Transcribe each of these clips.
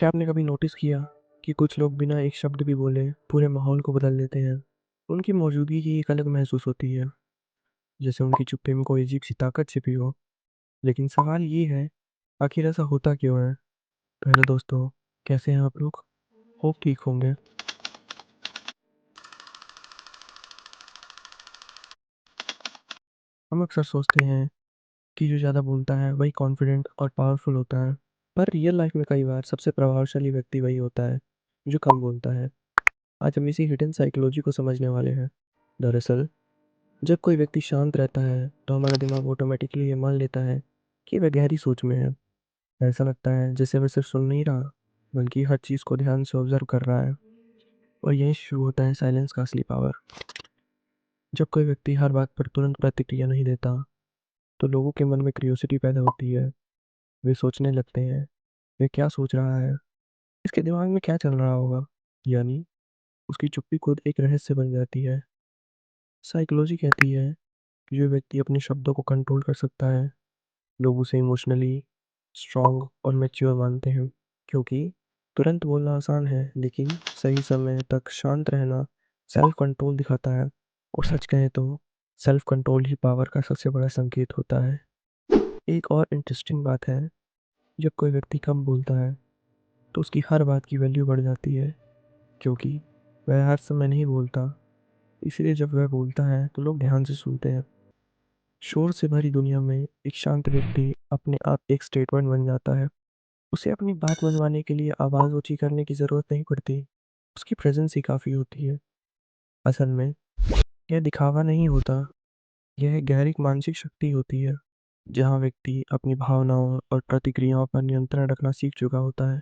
क्या आपने कभी नोटिस किया कि कुछ लोग बिना एक शब्द भी बोले पूरे माहौल को बदल देते हैं? उनकी मौजूदगी की एक अलग महसूस होती है, जैसे उनकी चुप्पी में कोई अजीब सी ताकत छिपी हो। लेकिन सवाल ये है, आखिर ऐसा होता क्यों है? तो हेलो दोस्तों, कैसे हैं आप लोग? होप ठीक होंगे। हम अक्सर सोचते हैं कि जो ज़्यादा बोलता है वही कॉन्फिडेंट और पावरफुल होता है। पर रियल लाइफ में कई बार सबसे प्रभावशाली व्यक्ति वही होता है जो कम बोलता है। आज हम इसी हिडन साइकोलॉजी को समझने वाले हैं। दरअसल जब कोई व्यक्ति शांत रहता है तो हमारा दिमाग ऑटोमेटिकली ये मान लेता है कि वह गहरी सोच में है। ऐसा लगता है जैसे वह सिर्फ सुन नहीं रहा, बल्कि हर चीज़ को ध्यान से ऑब्जर्व कर रहा है। और यही शुरू होता है साइलेंस का असली पावर। जब कोई व्यक्ति हर बात पर तुरंत प्रतिक्रिया नहीं देता, तो लोगों के मन में क्यूरियोसिटी पैदा होती है। वे सोचने लगते हैं, वे क्या सोच रहा है, इसके दिमाग में क्या चल रहा होगा। यानी उसकी चुप्पी खुद एक रहस्य बन जाती है। साइकोलॉजी कहती है कि जो व्यक्ति अपने शब्दों को कंट्रोल कर सकता है, लोग उसे इमोशनली स्ट्रांग और मैच्योर मानते हैं। क्योंकि तुरंत बोलना आसान है, लेकिन सही समय तक शांत रहना सेल्फ कंट्रोल दिखाता है। और सच कहें तो सेल्फ कंट्रोल ही पावर का सबसे बड़ा संकेत होता है। एक और इंटरेस्टिंग बात है, जब कोई व्यक्ति कम बोलता है तो उसकी हर बात की वैल्यू बढ़ जाती है। क्योंकि वह हर समय नहीं बोलता, इसलिए जब वह बोलता है तो लोग ध्यान से सुनते हैं। शोर से भरी दुनिया में एक शांत व्यक्ति अपने आप एक स्टेटमेंट बन जाता है। उसे अपनी बात मनवाने के लिए आवाज़ ऊँची करने की ज़रूरत नहीं पड़ती। उसकी प्रेज़ेंस ही काफ़ी होती है। असल में यह दिखावा नहीं होता, यह एक गहरी मानसिक शक्ति होती है, जहाँ व्यक्ति अपनी भावनाओं और प्रतिक्रियाओं पर नियंत्रण रखना सीख चुका होता है।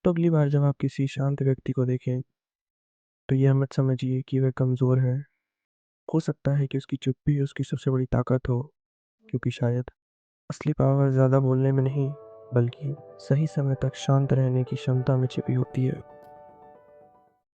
तो अगली बार जब आप किसी शांत व्यक्ति को देखें, तो यह मत समझिए कि वह कमज़ोर है। हो सकता है कि उसकी चुप्पी उसकी सबसे बड़ी ताकत हो, क्योंकि शायद असली पावर ज़्यादा बोलने में नहीं, बल्कि सही समय तक शांत रहने की क्षमता में छिपी होती है।